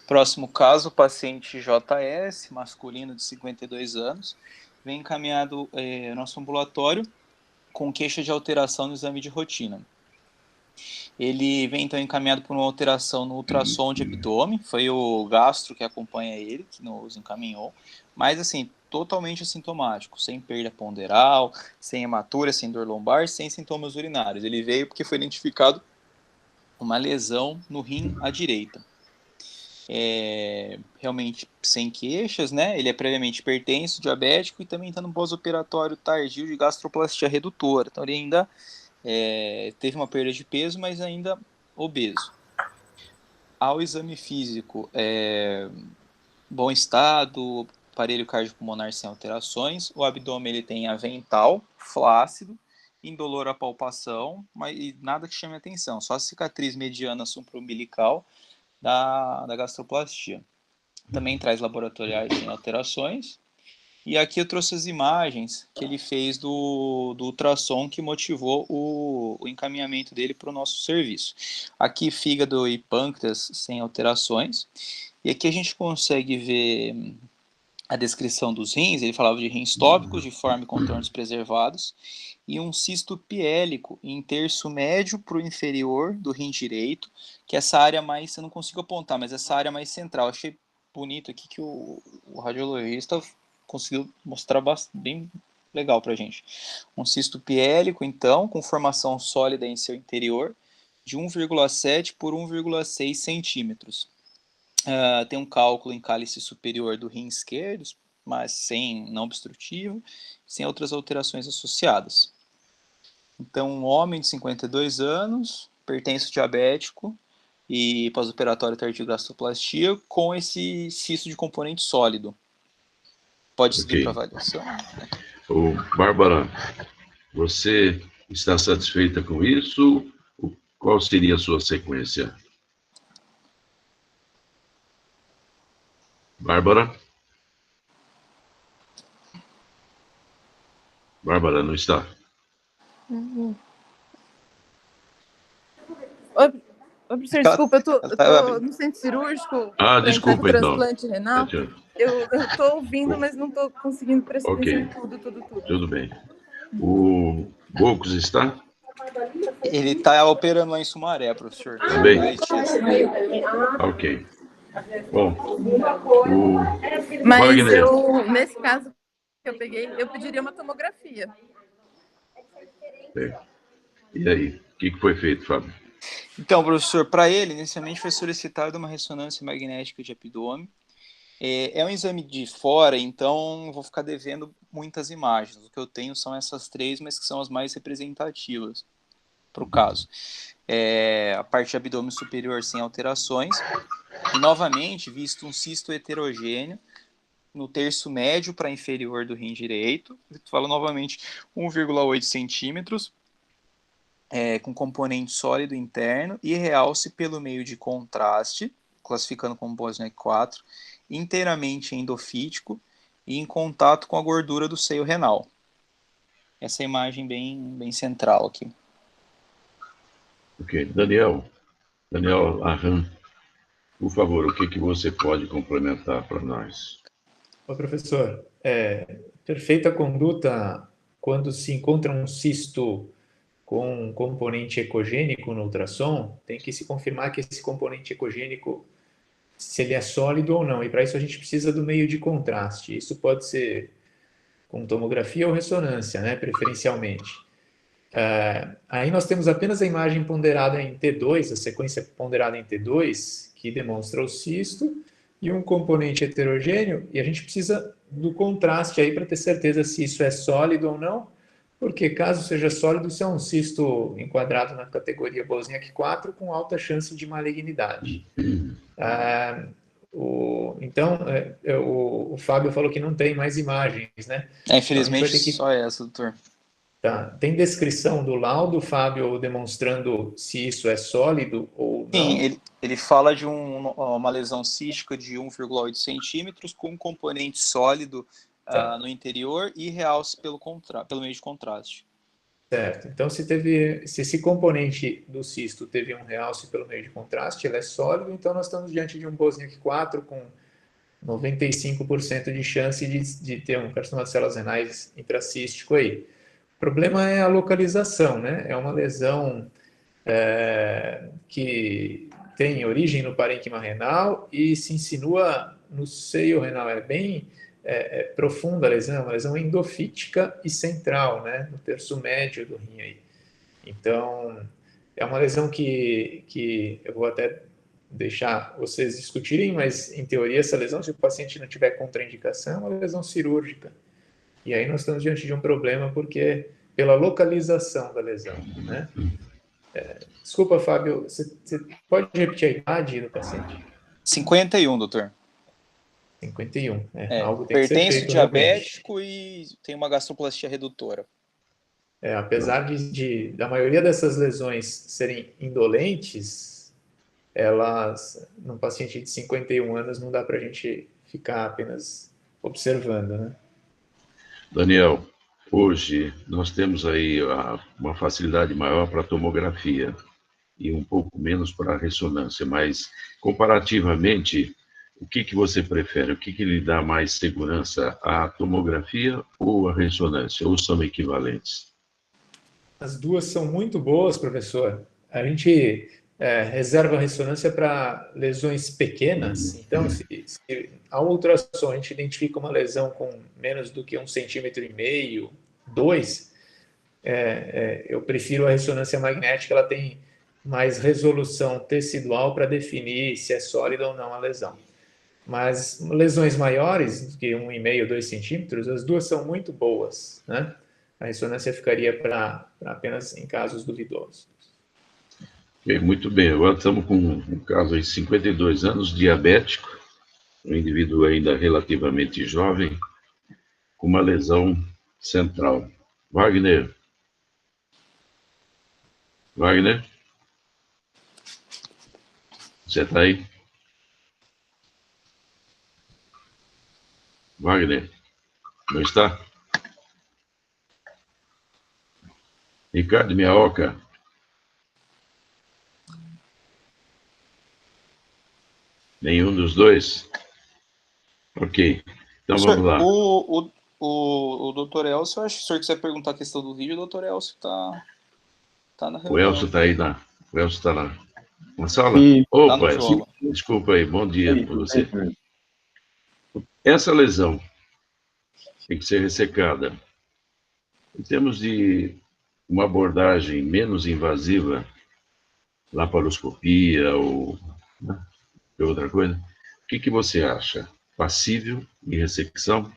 Próximo caso, paciente JS, masculino de 52 anos, vem encaminhado ao nosso ambulatório com queixa de alteração no exame de rotina. Ele vem então encaminhado por uma alteração no ultrassom de abdômen, foi o gastro que acompanha ele, que nos encaminhou, mas assim, totalmente assintomático, sem perda ponderal, sem hematura, sem dor lombar, sem sintomas urinários. Ele veio porque foi identificado uma lesão no rim à direita. Realmente sem queixas, né? Ele é previamente hipertenso, diabético e também está no pós-operatório tardio de gastroplastia redutora. Então ele ainda teve uma perda de peso, mas ainda obeso. Ao exame físico, bom estado, aparelho cardiopulmonar sem alterações, o abdômen ele tem avental, flácido, indolor à palpação, mas nada que chame atenção, só a cicatriz mediana supraumbilical da gastroplastia. Também traz laboratoriais sem alterações. E aqui eu trouxe as imagens que ele fez do ultrassom que motivou o encaminhamento dele para o nosso serviço. Aqui fígado e pâncreas sem alterações. E aqui a gente consegue ver a descrição dos rins. Ele falava de rins tópicos, de forma e contornos preservados, e um cisto piélico em terço médio para o inferior do rim direito, que é essa área mais, eu não consigo apontar, mas essa área mais central. Achei bonito aqui que o radiologista conseguiu mostrar bem legal para a gente. Um cisto piélico, então, com formação sólida em seu interior, de 1,7 por 1,6 centímetros. Tem um cálculo em cálice superior do rim esquerdo, mas não obstrutivo, sem outras alterações associadas. Então, um homem de 52 anos, hipertenso diabético e pós-operatório tardio gastroplastia, com esse cisto de componente sólido. Pode seguir para avaliação. Bárbara, você está satisfeita com isso? Qual seria a sua sequência? Bárbara? Bárbara, não está? Oi, professor, desculpa, eu tô no centro cirúrgico. Desculpa, então. Transplante renal. Eu tô ouvindo, mas não tô conseguindo prestar atenção em tudo. Tudo bem. O Bocos está? Ele está operando lá em Sumaré, professor. Também? Ok. Bom, mas nesse caso que eu peguei, eu pediria uma tomografia. E aí, o que foi feito, Fábio? Então, professor, para ele, inicialmente foi solicitada uma ressonância magnética de abdômen. É um exame de fora, então vou ficar devendo muitas imagens. O que eu tenho são essas 3, mas que são as mais representativas para o caso. A parte de abdômen superior sem alterações. E, novamente, visto um cisto heterogêneo no terço médio para inferior do rim direito. Falo novamente, 1,8 centímetros. Com componente sólido interno e realce pelo meio de contraste, classificando como Bosniak 4, inteiramente endofítico e em contato com a gordura do seio renal. Essa é a imagem bem central aqui. Ok. Daniel Arran, por favor, o que você pode complementar para nós? Ô, professor, perfeita conduta quando se encontra um cisto com um componente ecogênico no ultrassom, tem que se confirmar que esse componente ecogênico, se ele é sólido ou não, e para isso a gente precisa do meio de contraste. Isso pode ser com tomografia ou ressonância, né, preferencialmente. Aí nós temos apenas a imagem ponderada em T2, a sequência ponderada em T2, que demonstra o cisto, e um componente heterogêneo, e a gente precisa do contraste aí para ter certeza se isso é sólido ou não, porque caso seja sólido, isso é um cisto enquadrado na categoria Bosniak 4 com alta chance de malignidade. Então, o Fábio falou que não tem mais imagens, né? Infelizmente, então só essa, doutor. Tá. Tem descrição do laudo, Fábio, demonstrando se isso é sólido ou não? Sim, ele fala de uma lesão cística de 1,8 centímetros com um componente sólido no interior e realce pelo meio de contraste. Certo. Então, se esse componente do cisto teve um realce pelo meio de contraste, ele é sólido, então nós estamos diante de um Bosniak 4 com 95% de chance de ter um carcinoma de células renais intracístico aí. O problema é a localização, né? É uma lesão que tem origem no parênquima renal e se insinua no seio renal. É bem profunda a lesão, é uma lesão endofítica e central, né? No terço médio do rim aí. Então, é uma lesão que eu vou até deixar vocês discutirem, mas em teoria essa lesão, se o paciente não tiver contraindicação, é uma lesão cirúrgica. E aí nós estamos diante de um problema porque pela localização da lesão, né? Desculpa, Fábio, você pode repetir a idade do paciente? 51, doutor. 51, algo tem que ser Pertence feito. diabético e tem uma gastroplastia redutora. Apesar da maioria dessas lesões serem indolentes, elas, num paciente de 51 anos, não dá para a gente ficar apenas observando, né? Daniel, hoje nós temos aí uma facilidade maior para tomografia e um pouco menos para ressonância, mas comparativamente, o que você prefere? O que lhe dá mais segurança, a tomografia ou a ressonância? Ou são equivalentes? As duas são muito boas, professor. A gente reserva a ressonância para lesões pequenas. Então, se a ultrassom a gente identifica uma lesão com menos do que 1,5 cm, 2, eu prefiro a ressonância magnética, ela tem mais resolução tecidual para definir se é sólida ou não a lesão. Mas lesões maiores, do que 1,5, 2 centímetros, as duas são muito boas, né? A ressonância ficaria para apenas em casos duvidosos. Muito bem, agora estamos com um caso de 52 anos, diabético, um indivíduo ainda relativamente jovem, com uma lesão central. Wagner? Você está aí? Wagner? Não está? Ricardo Miaoka? Nenhum dos dois? Ok. Então vamos lá. O doutor Elcio, acho que o senhor quiser perguntar a questão do vídeo, o doutor Elcio está na reunião. O Elcio está aí, o Elcio está lá na sala? Sim. Opa, Elcio, desculpa aí, bom dia para você. Essa lesão tem que ser ressecada. Em termos de uma abordagem menos invasiva, laparoscopia ou outra coisa, o que você acha? Passível de ressecção?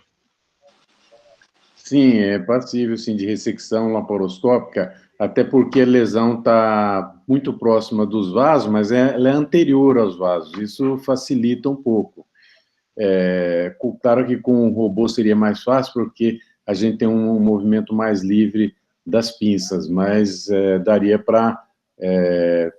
Sim, é passível, sim, de ressecção laparoscópica, até porque a lesão está muito próxima dos vasos, mas ela é anterior aos vasos, isso facilita um pouco. Claro que com o robô seria mais fácil, porque a gente tem um movimento mais livre das pinças, mas daria para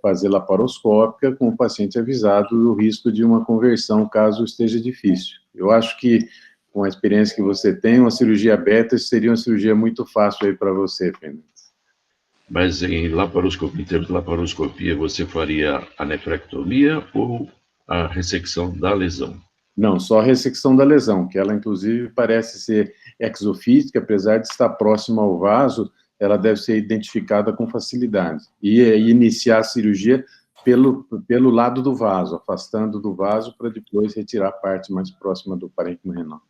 fazer laparoscópica com o paciente avisado do risco de uma conversão, caso esteja difícil. Eu acho que, com a experiência que você tem, uma cirurgia beta seria uma cirurgia muito fácil aí para você, Fernandes. Mas em termos de laparoscopia, você faria a nefrectomia ou a ressecção da lesão? Não, só a ressecção da lesão, que ela, inclusive, parece ser exofísica, apesar de estar próxima ao vaso, ela deve ser identificada com facilidade. E iniciar a cirurgia pelo lado do vaso, afastando do vaso para depois retirar a parte mais próxima do parênquima renal.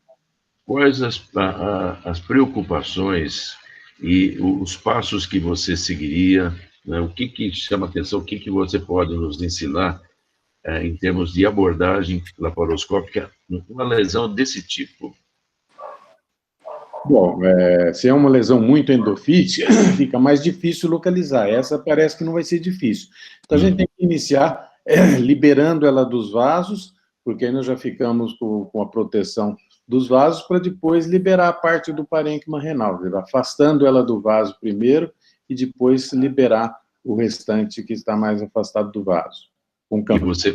Quais as preocupações e os passos que você seguiria, né? O que chama atenção, o que você pode nos ensinar em termos de abordagem laparoscópica numa lesão desse tipo? Bom, se é uma lesão muito endofítica, fica mais difícil localizar. Essa parece que não vai ser difícil. Então, a gente tem que iniciar liberando ela dos vasos, porque aí nós já ficamos com a proteção dos vasos, para depois liberar a parte do parênquima renal, afastando ela do vaso primeiro e depois liberar o restante que está mais afastado do vaso. E você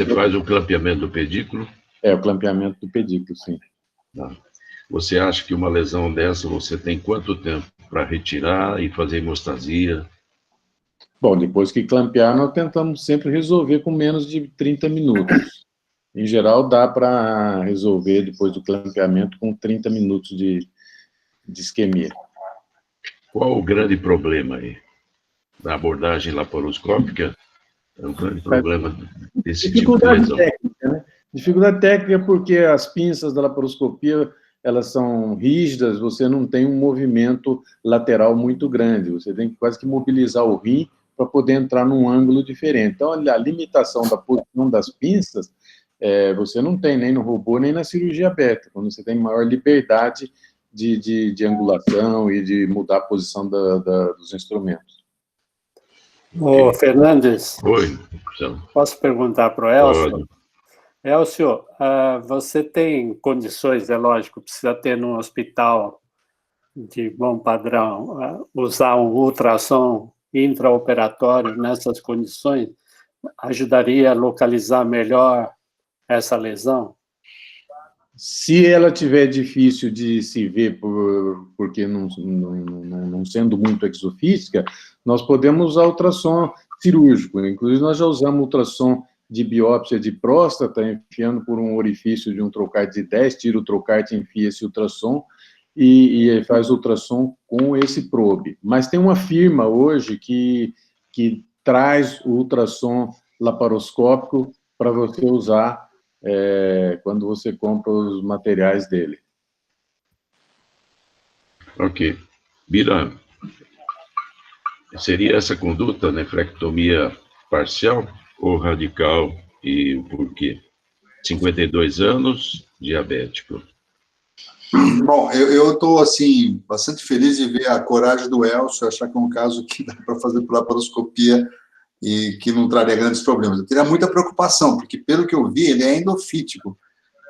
faz o clampeamento do pedículo? O clampeamento do pedículo, sim. Tá. Você acha que uma lesão dessa, você tem quanto tempo para retirar e fazer hemostasia? Bom, depois que clampear, nós tentamos sempre resolver com menos de 30 minutos. Em geral, dá para resolver depois do clampeamento com 30 minutos de isquemia. Qual o grande problema aí? Da abordagem laparoscópica? É um grande problema desse tipo de lesão. Técnica, né? Dificuldade técnica porque as pinças da laparoscopia, elas são rígidas, você não tem um movimento lateral muito grande, você tem que quase que mobilizar o rim para poder entrar num ângulo diferente. Então, a limitação da posição das pinças, você não tem nem no robô, nem na cirurgia aberta, quando você tem maior liberdade de angulação e de mudar a posição dos instrumentos. Ô, Fernandes, Oi, posso perguntar para o Elcio? Elcio, você tem condições, é lógico, precisa ter num hospital de bom padrão, usar um ultrassom intraoperatório nessas condições, ajudaria a localizar melhor essa lesão? Se ela tiver difícil de se ver, porque não sendo muito exofísica, nós podemos usar ultrassom cirúrgico. Inclusive, nós já usamos ultrassom de biópsia de próstata, enfiando por um orifício de um trocarte de 10, tira o trocarte, enfia esse ultrassom e faz ultrassom com esse probe. Mas tem uma firma hoje que traz o ultrassom laparoscópico para você usar quando você compra os materiais dele. Ok. Bira, seria essa conduta, nefrectomia parcial ou radical, e o porquê? 52 anos, diabético. Bom, eu estou, assim, bastante feliz de ver a coragem do Elcio, achar que é um caso que dá para fazer por laparoscopia e que não traria grandes problemas. Eu teria muita preocupação, porque, pelo que eu vi, ele é endofítico.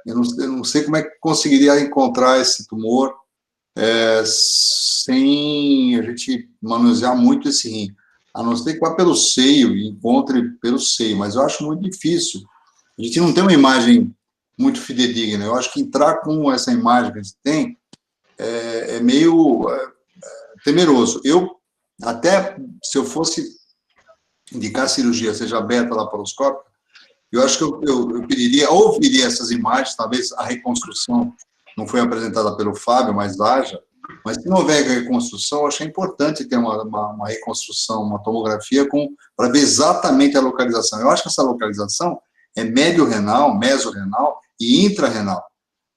Eu não sei como é que conseguiria encontrar esse tumor sem a gente manusear muito esse rim. A não ser que vá pelo seio e encontre pelo seio, mas eu acho muito difícil. A gente não tem uma imagem muito fidedigna. Eu acho que entrar com essa imagem que a gente tem é meio temeroso. Até se eu fosse indicar cirurgia, seja beta laparoscópica, eu acho que eu pediria, ou viria essas imagens, talvez a reconstrução não foi apresentada pelo Fábio, mas haja, mas se não houver reconstrução, eu acho importante ter uma reconstrução, uma tomografia para ver exatamente a localização. Eu acho que essa localização é médio-renal, mesorrenal e intrarrenal.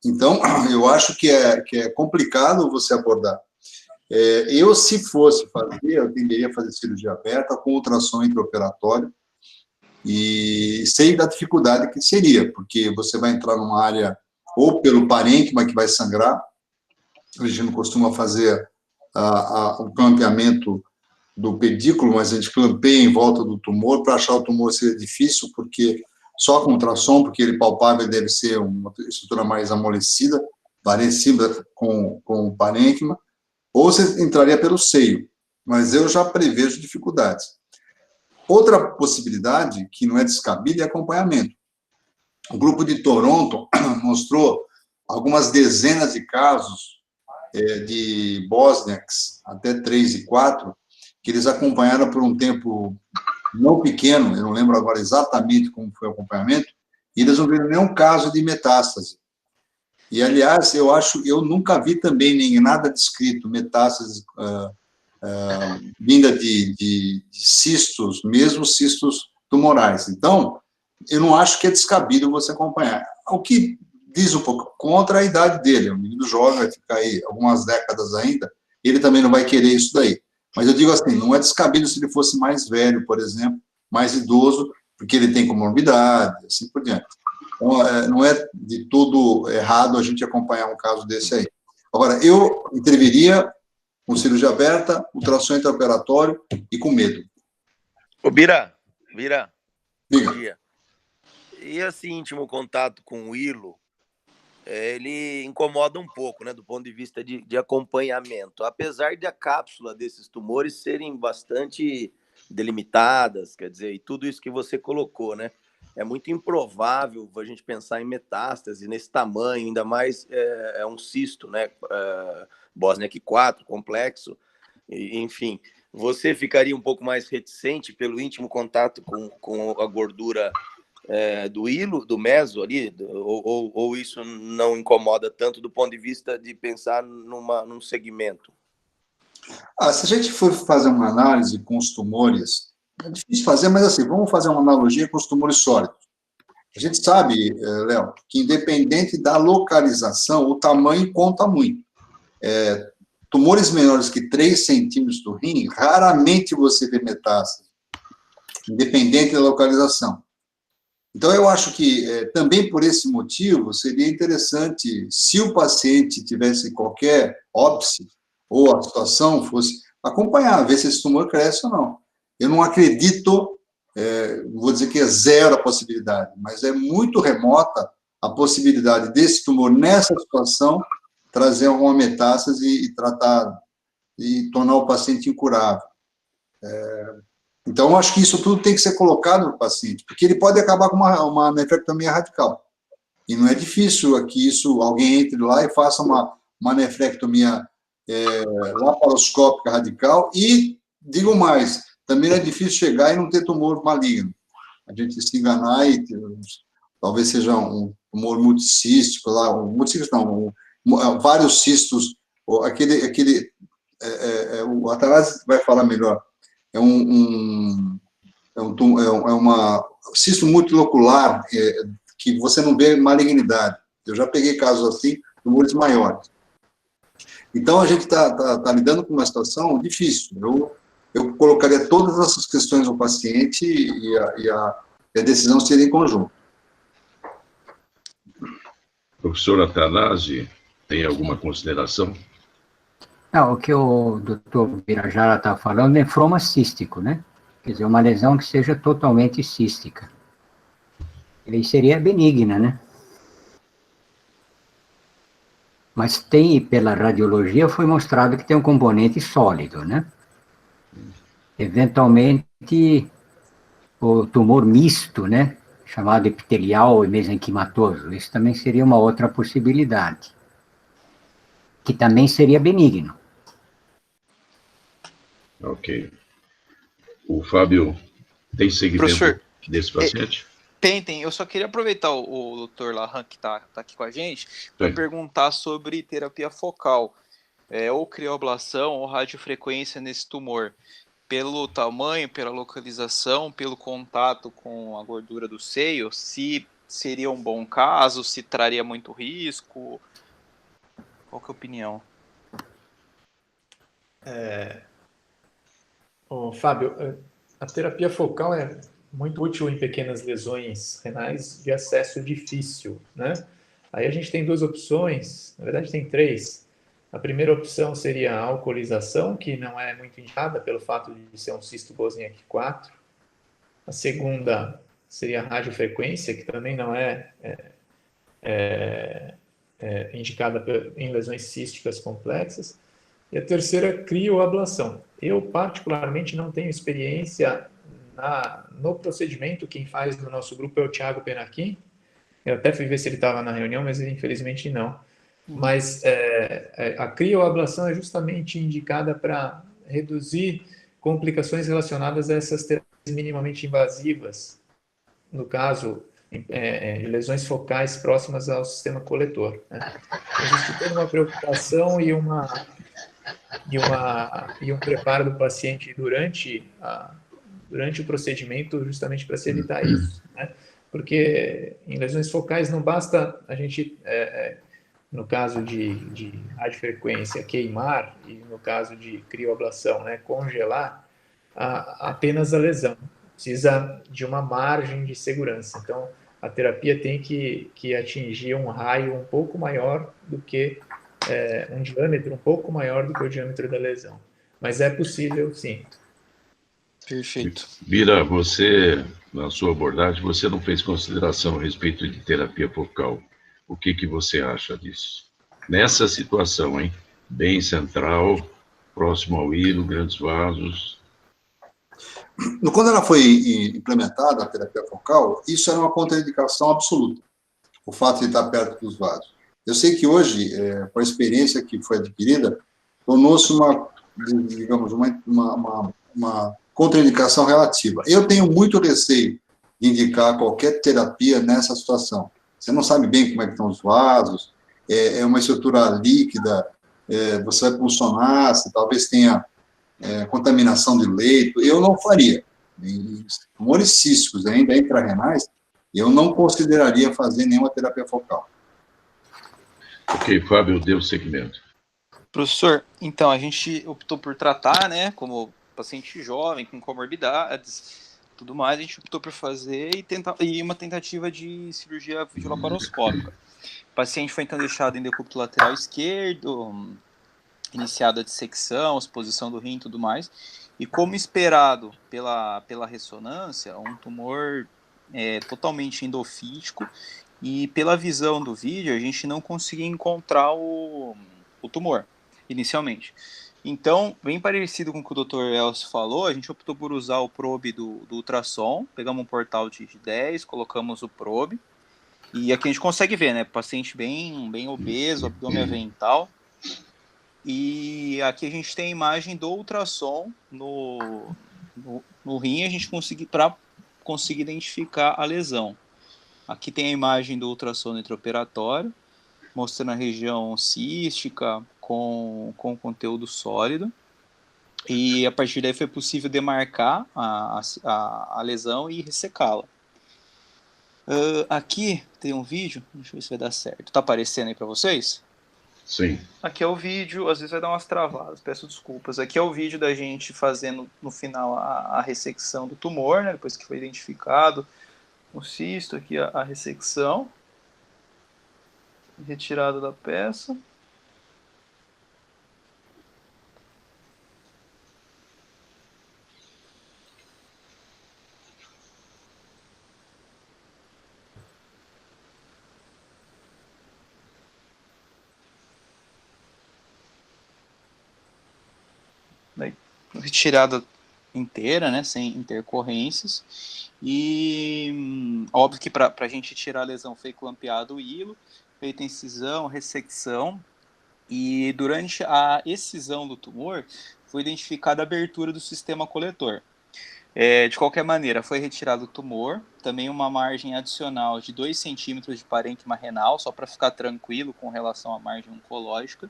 Então, eu acho que é complicado você abordar. Se fosse fazer, eu tenderia a fazer cirurgia aberta com ultrassom intraoperatório, e sei da dificuldade que seria, porque você vai entrar numa área ou pelo parênquima que vai sangrar. A gente não costuma fazer o clampeamento do pedículo, mas a gente clampeia em volta do tumor. Para achar o tumor seria difícil, porque só com ultrassom, porque ele palpável deve ser uma estrutura mais amolecida, parecida com o parênquima, ou você entraria pelo seio, mas eu já prevejo dificuldades. Outra possibilidade, que não é descabida, é acompanhamento. O grupo de Toronto mostrou algumas dezenas de casos de Bosniaks, até 3 e 4, que eles acompanharam por um tempo não pequeno, eu não lembro agora exatamente como foi o acompanhamento, e eles não viram nenhum caso de metástase. E, aliás, eu nunca vi também nem nada descrito, metástase vinda de cistos, mesmo cistos tumorais. Então, eu não acho que é descabido você acompanhar. O que diz um pouco contra a idade dele, o menino jovem vai ficar aí algumas décadas ainda, ele também não vai querer isso daí. Mas eu digo assim, não é descabido se ele fosse mais velho, por exemplo, mais idoso, porque ele tem comorbidade, assim por diante. Então, não é de tudo errado a gente acompanhar um caso desse aí. Agora, eu interviria com cirurgia aberta, ultrassom intraoperatório e com medo. Ô, Bira, Diga. bom dia. E esse íntimo contato com o hilo, ele incomoda um pouco, né, do ponto de vista de acompanhamento. Apesar de a cápsula desses tumores serem bastante delimitadas, quer dizer, e tudo isso que você colocou, né? É muito improvável a gente pensar em metástase nesse tamanho, ainda mais é um cisto, né? Bosniak 4, complexo. enfim, você ficaria um pouco mais reticente pelo íntimo contato com a gordura do hilo, do meso ali, ou isso não incomoda tanto do ponto de vista de pensar num segmento? Se a gente for fazer uma análise com os tumores, é difícil fazer, mas assim, vamos fazer uma analogia com os tumores sólidos. A gente sabe, Léo, que independente da localização, o tamanho conta muito. Tumores menores que 3 centímetros do rim, raramente você vê metástase, independente da localização. Então, eu acho que, também por esse motivo, seria interessante, se o paciente tivesse qualquer óbice, ou a situação fosse acompanhar, ver se esse tumor cresce ou não. Eu não acredito, vou dizer que é zero a possibilidade, mas é muito remota a possibilidade desse tumor, nessa situação, trazer alguma metástase e tratar, e tornar o paciente incurável. Então, eu acho que isso tudo tem que ser colocado no paciente, porque ele pode acabar com uma nefrectomia radical. E não é difícil que alguém entre lá e faça uma nefrectomia laparoscópica radical, e, digo mais, também não é difícil chegar e não ter tumor maligno. A gente se enganar e talvez seja um tumor multicístico, multicístico não, vários cistos, o Atanásio vai falar melhor, é um cisto multilocular, que você não vê malignidade. Eu já peguei casos assim, tumores maiores. Então, a gente está lidando com uma situação difícil. Eu colocaria todas essas questões ao paciente e a decisão seria em conjunto. Professor Atanásio, tem alguma consideração? Não, o que o doutor Birajara está falando é nefroma cístico, né? Quer dizer, uma lesão que seja totalmente cística. E aí seria benigna, né? Mas pela radiologia, foi mostrado que tem um componente sólido, né? Eventualmente, o tumor misto, né? Chamado epitelial e mesenquimatoso, isso também seria uma outra possibilidade. Que também seria benigno. Ok. O Fábio tem seguimento, professor, desse paciente? Tem. Eu só queria aproveitar o Dr. Lahan, que está aqui com a gente, para perguntar sobre terapia focal, ou crioablação ou radiofrequência nesse tumor. Pelo tamanho, pela localização, pelo contato com a gordura do seio, se seria um bom caso, se traria muito risco? Qual que é a opinião? Fábio, a terapia focal é muito útil em pequenas lesões renais de acesso difícil, né? Aí a gente tem 2 opções, na verdade tem 3. A primeira opção seria a alcoolização, que não é muito indicada pelo fato de ser um cisto Bosniak 4. A segunda seria a radiofrequência, que também não é indicada em lesões císticas complexas. E a terceira, crioablação. Eu, particularmente, não tenho experiência no procedimento. Quem faz no nosso grupo é o Thiago Penaquim. Eu até fui ver se ele estava na reunião, mas ele, infelizmente, não. Mas a crioablação é justamente indicada para reduzir complicações relacionadas a essas terapias minimamente invasivas, no caso, lesões focais próximas ao sistema coletor, né? Existe toda uma preocupação e um preparo do paciente durante o procedimento, justamente para se evitar isso, né? Porque em lesões focais não basta a gente, no caso de radiofrequência, queimar, e no caso de crioablação, né, congelar apenas a lesão. Precisa de uma margem de segurança. Então, a terapia tem que atingir um raio um pouco maior do que um diâmetro um pouco maior do que o diâmetro da lesão. Mas é possível, sim. Perfeito. Bira, você, na sua abordagem, você não fez consideração a respeito de terapia focal. O que você acha disso? Nessa situação, hein? Bem central, próximo ao hilo, grandes vasos. Quando ela foi implementada, a terapia focal, isso era uma contraindicação absoluta, o fato de estar perto dos vasos. Eu sei que hoje, com a experiência que foi adquirida, tornou-se uma digamos, uma contraindicação relativa. Eu tenho muito receio de indicar qualquer terapia nessa situação. Você não sabe bem como é que estão os vasos, é uma estrutura líquida, você vai pulsionar, você talvez tenha contaminação de leito. Eu não faria. Em tumores císticos, ainda intrarrenais, eu não consideraria fazer nenhuma terapia focal. Ok, Fábio, deu seguimento. Professor, então, a gente optou por tratar, né, como paciente jovem, com comorbidades, tudo mais, a gente optou por fazer e uma tentativa de cirurgia videolaparoscópica. O paciente foi, então, deixado em decúbito lateral esquerdo, iniciada a dissecção, exposição do rim e tudo mais, e como esperado pela ressonância, um tumor totalmente endofítico, e pela visão do vídeo, a gente não conseguia encontrar o tumor, inicialmente. Então, bem parecido com o que o Dr. Elcio falou, a gente optou por usar o probe do ultrassom, pegamos um portal de 10, colocamos o probe, e aqui a gente consegue ver, né, paciente bem obeso, abdômen avental, e aqui a gente tem a imagem do ultrassom no rim, a gente para conseguir identificar a lesão. Aqui tem a imagem do ultrassom intraoperatório, mostrando a região cística com conteúdo sólido. E a partir daí foi possível demarcar a lesão e ressecá-la. Aqui tem um vídeo, deixa eu ver se vai dar certo. Tá aparecendo aí para vocês? Sim. Aqui é o vídeo, às vezes vai dar umas travadas, peço desculpas. Aqui é o vídeo da gente fazendo no final a ressecção do tumor, né, depois que foi identificado o cisto, aqui a ressecção, retirada da peça. Daí, retirada inteira, né, sem intercorrências, e óbvio que para a gente tirar a lesão foi clampeado o hilo, feita incisão, ressecção, e durante a excisão do tumor foi identificada a abertura do sistema coletor. De qualquer maneira, foi retirado o tumor, também uma margem adicional de 2 centímetros de parênquima renal, só para ficar tranquilo com relação à margem oncológica,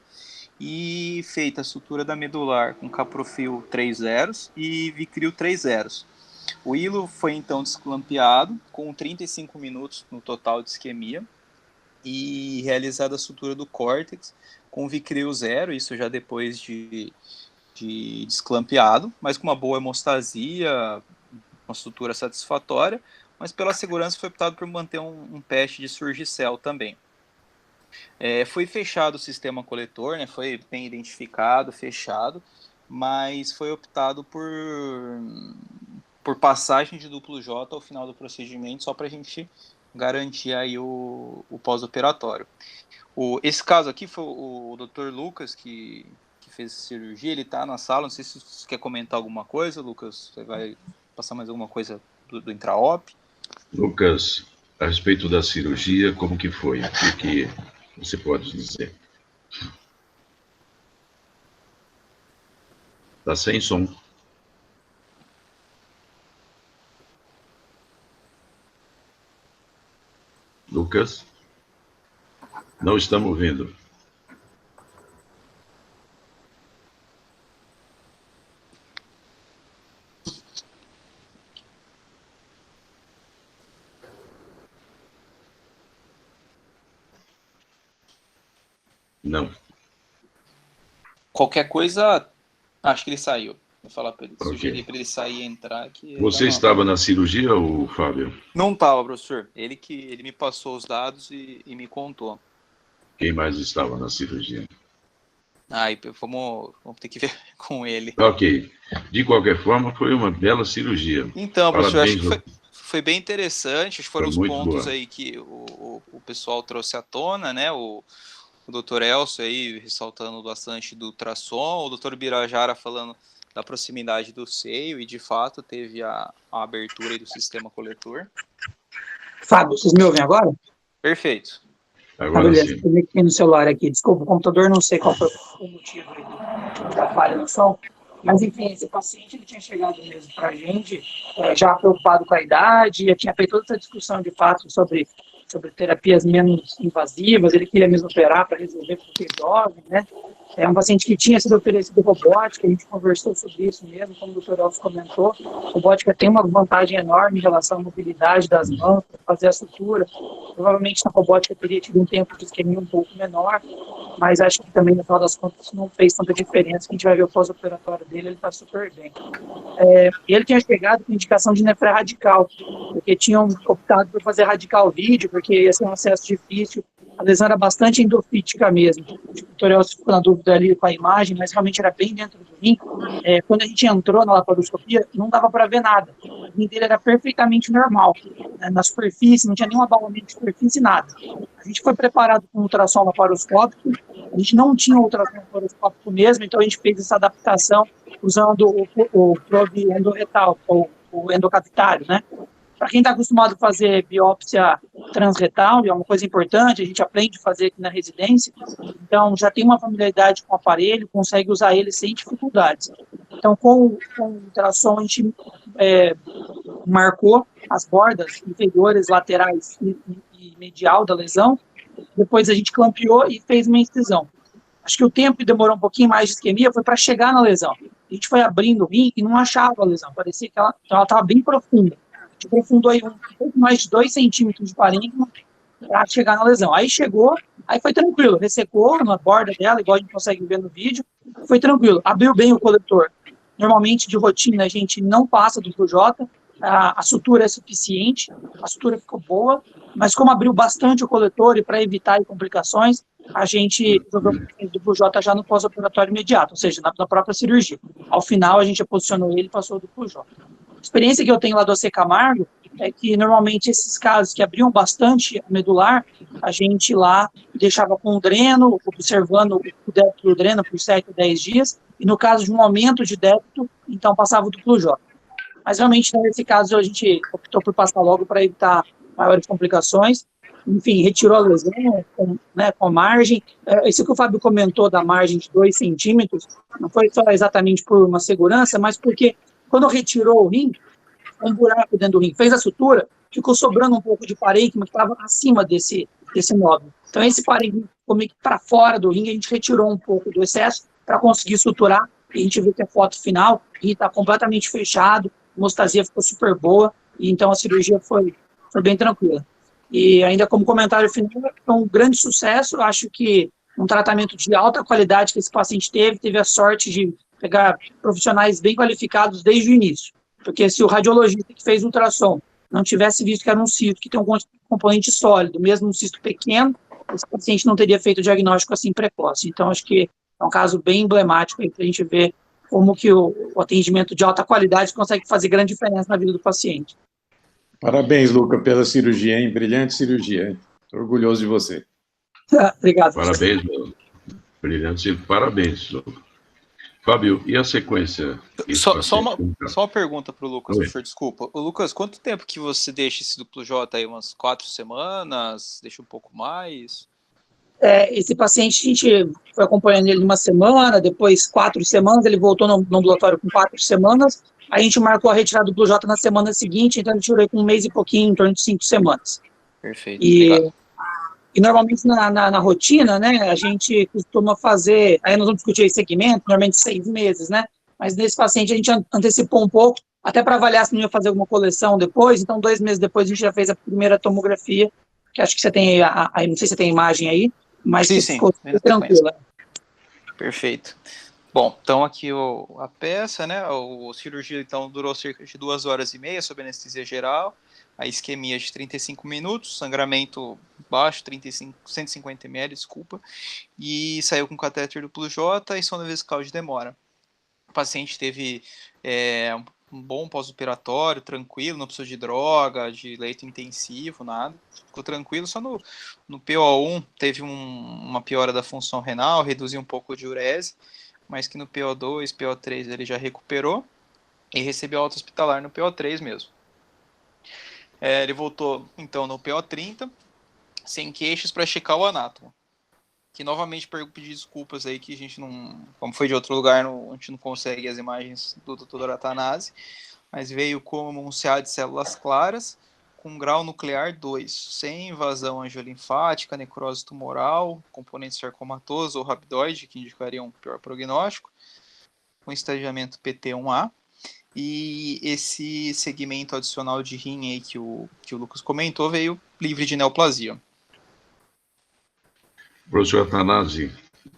e feita a sutura da medular com caprofil 3 zeros e vicril 3 zeros. O hilo foi então desclampeado com 35 minutos no total de isquemia e realizada a sutura do córtex com vicril 0, isso já depois de desclampeado, mas com uma boa hemostasia, uma sutura satisfatória, mas pela segurança foi optado por manter um patch de Surgicel também. Foi fechado o sistema coletor, né, foi bem identificado, fechado, mas foi optado por passagem de duplo J ao final do procedimento, só para a gente garantir aí o pós-operatório. Esse caso aqui foi o Dr. Lucas que fez a cirurgia, ele está na sala, não sei se você quer comentar alguma coisa, Lucas, você vai passar mais alguma coisa do intraop? Lucas, a respeito da cirurgia, como que foi? O que você pode dizer? Está sem som. Lucas? Não estamos ouvindo. Não. Qualquer coisa, acho que ele saiu. Vou falar para ele, sugerir para ele sair e entrar. Você estava na cirurgia, ou Fábio? Não estava, professor. Ele me passou os dados e me contou. Quem mais estava na cirurgia? Vamos ter que ver com ele. Ok. De qualquer forma, foi uma bela cirurgia. Então, professor, acho que foi bem interessante. Foram os pontos boa. Aí que o pessoal trouxe à tona, né? O Dr. Elcio aí ressaltando bastante do ultrassom, o Dr. Birajara falando da proximidade do seio, e de fato teve a abertura aí do sistema coletor. Fábio, vocês me ouvem agora? Perfeito. Agora beleza, sim. conectei no celular aqui. Desculpa, o computador, não sei qual foi o motivo aí da falha no som. Mas, enfim, esse paciente ele tinha chegado mesmo para a gente já preocupado com a idade, já tinha feito toda essa discussão de fato sobre terapias menos invasivas, ele queria mesmo operar para resolver porque jovem, né? É um paciente que tinha sido oferecido robótica, a gente conversou sobre isso mesmo, como o Dr. Elcio comentou. A robótica tem uma vantagem enorme em relação à mobilidade das mãos, para fazer a sutura. Provavelmente na robótica teria tido um tempo de isquemia um pouco menor, mas acho que também, no final das contas, não fez tanta diferença. A gente vai ver o pós-operatório dele, ele está super bem. Ele tinha chegado com indicação de nefré radical, porque tinham optado por fazer radical vídeo, porque ia ser um acesso difícil. A lesão era bastante endofítica mesmo. O Dr. Elcio ficou na dúvida ali com a imagem, mas realmente era bem dentro do rim. Quando a gente entrou na laparoscopia, não dava para ver nada. O rim dele era perfeitamente normal. Na superfície, não tinha nenhum abalamento de superfície, nada. A gente foi preparado com ultrassom laparoscópico, a gente não tinha ultrassom laparoscópico mesmo, então a gente fez essa adaptação usando o probe endorretal, ou o endocavitário, né? Para quem está acostumado a fazer biópsia transretal, é uma coisa importante, a gente aprende a fazer aqui na residência, então já tem uma familiaridade com o aparelho, consegue usar ele sem dificuldades. Então, com o ultrassom, a gente marcou as bordas inferiores, laterais e medial da lesão, depois a gente clampeou e fez uma incisão. Acho que o tempo que demorou um pouquinho mais de isquemia foi para chegar na lesão. A gente foi abrindo o rim e não achava a lesão, parecia que ela estava bem profunda. A gente aprofundou aí um pouco mais de 2 centímetros de parênquima para chegar na lesão. Aí chegou, aí foi tranquilo, ressecou na borda dela, igual a gente consegue ver no vídeo, foi tranquilo, abriu bem o coletor. Normalmente, de rotina, a gente não passa do PJ, a sutura é suficiente, a sutura ficou boa, mas como abriu bastante o coletor e para evitar complicações, a gente jogou do PJ já no pós-operatório imediato, ou seja, na própria cirurgia. Ao final, a gente posicionou ele e passou do PJ. A experiência que eu tenho lá do AC Camargo é que, normalmente, esses casos que abriam bastante a medular, a gente lá deixava com o dreno, observando o débito do dreno por 7 a 10 dias, e no caso de um aumento de débito, então passava do PJ. Mas, realmente, nesse caso, a gente optou por passar logo para evitar maiores complicações. Enfim, retirou a lesão com a margem. Isso que o Fábio comentou da margem de 2 centímetros, não foi só exatamente por uma segurança, mas porque quando retirou o rim, um buraco dentro do rim, fez a sutura, ficou sobrando um pouco de parênquima que estava acima desse nódulo. Então, esse parênquima ficou meio que para fora do rim, a gente retirou um pouco do excesso para conseguir suturar, e a gente viu que a foto final, e está completamente fechado, a hemostasia ficou super boa, e então a cirurgia foi bem tranquila. E ainda como comentário final, foi um grande sucesso, acho que um tratamento de alta qualidade que esse paciente teve a sorte de pegar profissionais bem qualificados desde o início, porque se o radiologista que fez o ultrassom não tivesse visto que era um cisto que tem um componente sólido, mesmo um cisto pequeno, esse paciente não teria feito o diagnóstico assim precoce. Então, acho que é um caso bem emblemático para a gente ver como que o atendimento de alta qualidade consegue fazer grande diferença na vida do paciente. Parabéns, Luca, pela cirurgia, hein? Brilhante cirurgia, hein? Estou orgulhoso de você. Obrigado. Parabéns, meu. Brilhante, parabéns, Luca. Fábio, e a sequência? Só uma pergunta para o Lucas, professor, desculpa. O Lucas, quanto tempo que você deixa esse duplo J aí? Umas 4 semanas? Deixa um pouco mais? Esse paciente, a gente foi acompanhando ele 1 semana, depois 4 semanas, ele voltou no ambulatório com 4 semanas, a gente marcou a retirada do Blue J na semana seguinte, então ele tirou com 1 mês e pouquinho, em torno de 5 semanas. Perfeito, e normalmente na rotina, né, a gente costuma fazer, aí nós vamos discutir esse segmento, normalmente 6 meses, né, mas nesse paciente a gente antecipou um pouco, até para avaliar se não ia fazer alguma coleção depois, então 2 meses depois a gente já fez a primeira tomografia, que acho que você tem, não sei se você tem a imagem aí, mas sim, ficou tranquila. Perfeito. Bom, então aqui a peça, né, a cirurgia então durou cerca de 2 horas e meia sob anestesia geral, a isquemia de 35 minutos, sangramento baixo, 150 ml, desculpa, e saiu com catéter duplo J e sonda vesical de demora. O paciente teve um bom pós-operatório, tranquilo, não precisou de droga, de leito intensivo, nada, ficou tranquilo, só no PO1 teve uma piora da função renal, reduziu um pouco de diurese, mas que no PO2, PO3 ele já recuperou e recebeu alta hospitalar no PO3 mesmo. Ele voltou então no PO30, sem queixas, para checar o anátomo. que novamente pedir desculpas aí, que a gente não, como foi de outro lugar, a gente não consegue as imagens do Dr. Athanasi, mas veio como um CA de células claras, com grau nuclear 2, sem invasão angiolinfática, necrose tumoral, componente sarcomatoso ou rabdoide, que indicaria um pior prognóstico, com estadiamento PT1A, e esse segmento adicional de rim aí que o Lucas comentou veio livre de neoplasia. Professor Athanasi,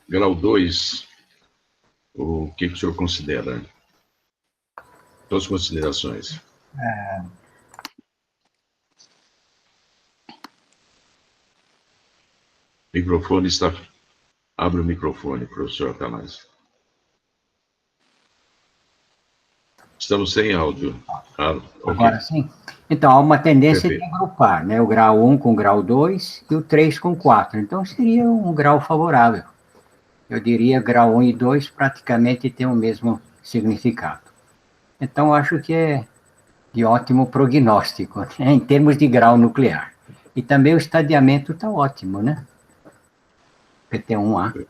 grau 2, o que o senhor considera? Suas considerações. Microfone está... Abre o microfone, professor Athanasi. Estamos sem áudio. Okay. Agora sim. Então, há uma tendência de agrupar, né? O grau 1 com o grau 2 e o 3 com 4. Então, seria um grau favorável. Eu diria grau 1 e 2 praticamente têm o mesmo significado. Então, acho que é de ótimo prognóstico, né? Em termos de grau nuclear. E também o estadiamento está ótimo, né? PT1A.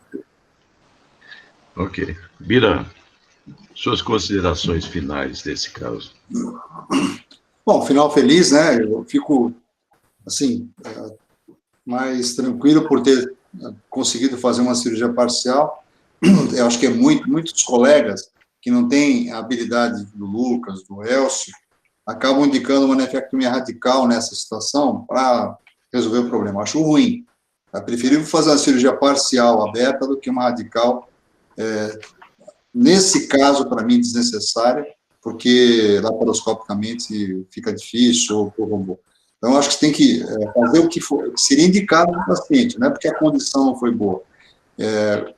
Ok. Bira, suas considerações finais desse caso. Bom, final feliz, né? Eu fico, assim, mais tranquilo por ter conseguido fazer uma cirurgia parcial. Eu acho que muitos colegas que não têm a habilidade do Lucas, do Elcio, acabam indicando uma nefrectomia radical nessa situação para resolver o problema. Acho ruim. É preferível fazer uma cirurgia parcial aberta do que uma radical. Nesse caso, para mim, desnecessária, porque laparoscopicamente fica difícil ou robô. Então, acho que tem que fazer o que seria indicado no paciente, não é porque a condição não foi boa.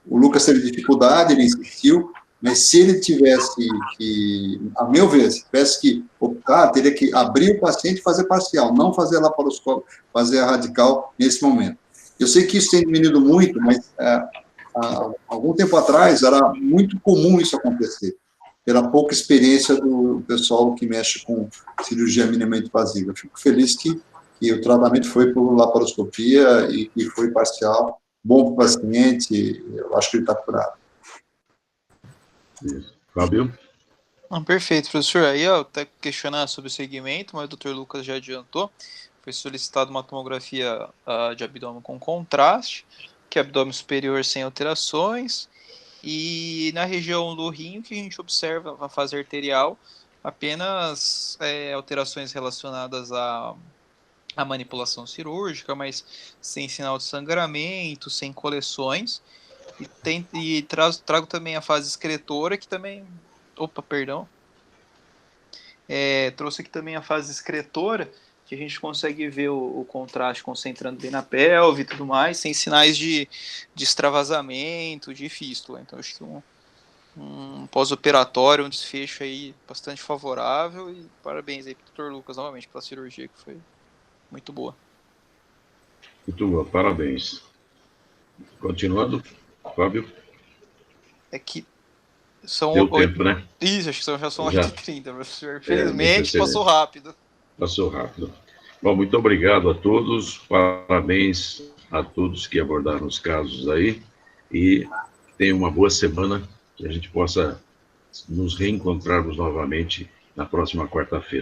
O Lucas teve dificuldade, ele insistiu, mas se ele tivesse que, a meu ver, se tivesse que optar, teria que abrir o paciente e fazer parcial, não fazer laparoscópico, fazer a radical nesse momento. Eu sei que isso tem diminuído muito, mas há algum tempo atrás era muito comum isso acontecer, pela pouca experiência do pessoal que mexe com cirurgia minimamente invasiva. Eu fico feliz que o tratamento foi por laparoscopia e foi parcial, bom para o paciente, eu acho que ele está curado. Fábio? Perfeito, professor. Aí, eu até questionar sobre o segmento, mas o Dr. Lucas já adiantou. Foi solicitada uma tomografia de abdômen com contraste, que é abdômen superior sem alterações, e na região do rim, que a gente observa na fase arterial, apenas alterações relacionadas à manipulação cirúrgica, mas sem sinal de sangramento, sem coleções, e trago também a fase excretora, que também... trouxe aqui também a fase excretora, que a gente consegue ver o contraste concentrando bem na pelve e tudo mais, sem sinais de extravasamento, de fístula. Então, acho que um pós-operatório, um desfecho aí bastante favorável, e parabéns aí para o Dr. Lucas, novamente, pela cirurgia, que foi muito boa. Muito boa, parabéns. Continuando, Fábio? É que são... Deu tempo, né? Isso, acho que já são 8h30, professor. Infelizmente, passou rápido. Passou rápido. Bom, muito obrigado a todos, parabéns a todos que abordaram os casos aí, e tenham uma boa semana, que a gente possa nos reencontrarmos novamente na próxima quarta-feira.